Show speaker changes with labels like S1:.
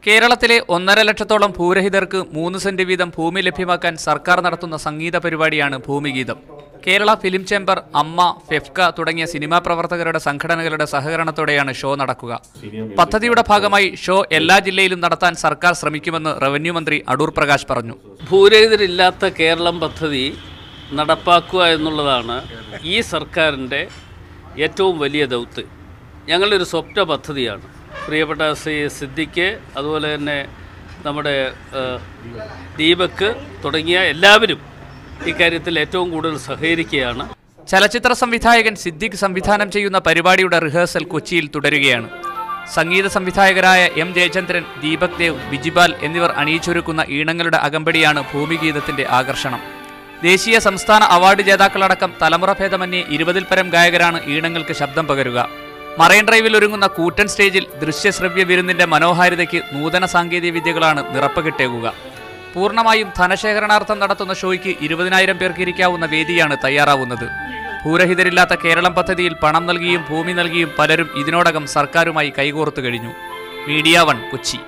S1: കേരളത്തിലെ 1.5 ലക്ഷത്തോളം ഭൂരഹിതർക്ക് 3 സെന്റ് വീതം ഭൂമി ലഭ്യമാക്കാൻ സർക്കാർ നടത്തുന്ന സംഗീത പരിപാടിയാണ് ഭൂമിഗീതം. കേരള ഫിലിം ചേംബർ, അമ്മ, ഫെഫ്ക തുടങ്ങിയ സിനിമാ പ്രവർത്തകരുടെ സംഘടനകളുടെ സഹകരണത്തോടെയാണ് ഷോ നടക്കുക. പദ്ധതിയുടെ ഭാഗമായി ഷോ എല്ലാ ജില്ലയിലും നടത്താൻ സർക്കാർ ശ്രമിക്കുമെന്ന് റവന്യൂ മന്ത്രി അടൂർ പ്രകാശ് പറഞ്ഞു.
S2: ഭൂരഹിതരില്ലാത്ത കേരളം പദ്ധതി നടപ്പാക്കുക എന്നുള്ളതാണ് ഈ സർക്കാരിൻ്റെ ഏറ്റവും വലിയ ദൗത്യം. ഞങ്ങളുടെ ഒരു സ്വപ്ന പദ്ധതിയാണ്. പ്രിയപ്പെട്ട സിദ്ദിഖ്, അതുപോലെ തന്നെ നമ്മുടെ ദീപക് തുടങ്ങിയ എല്ലാവരും ഇക്കാര്യത്തിൽ ഏറ്റവും കൂടുതൽ സഹകരിക്കുകയാണ്.
S1: ചലച്ചിത്ര സംവിധായകൻ സിദ്ദിഖ് സംവിധാനം ചെയ്യുന്ന പരിപാടിയുടെ റിഹേഴ്സൽ കൊച്ചിയിൽ തുടരുകയാണ്. സംഗീത സംവിധായകരായ എം ജയചന്ദ്രൻ, ദീപക് ദേവ്, ബിജിപാൽ എന്നിവർ അണിയിച്ചൊരുക്കുന്ന ഈണങ്ങളുടെ അകമ്പടിയാണ് ഭൂമിഗീതത്തിന്റെ ആകർഷണം. ദേശീയ സംസ്ഥാന അവാർഡ് ജേതാക്കളടക്കം തലമുറഭേദമന്യേ 20-ൽ പരം ഗായകരാണ് ഈണങ്ങൾക്ക് ശബ്ദം പകരുക. മറൈൻ ഡ്രൈവിൽ ഒരുങ്ങുന്ന കൂറ്റൻ സ്റ്റേജിൽ ദൃശ്യശ്രവ്യ വിരുന്നിന്റെ മനോഹാരിതയ്ക്ക് നൂതന സാങ്കേതിക വിദ്യകളാണ് നിറപ്പകിട്ടേകുക. പൂർണ്ണമായും ധനശേഖരണാർത്ഥം നടത്തുന്ന ഷോയ്ക്ക് 20,000 പേർക്ക് ഇരിക്കാവുന്ന വേദിയാണ് തയ്യാറാവുന്നത്. ഭൂരഹിതരില്ലാത്ത കേരളം പദ്ധതിയിൽ പണം നൽകിയും ഭൂമി നൽകിയും പലരും ഇതിനോടകം സർക്കാരുമായി കൈകോർത്തു കഴിഞ്ഞു. മീഡിയ 1 കൊച്ചി.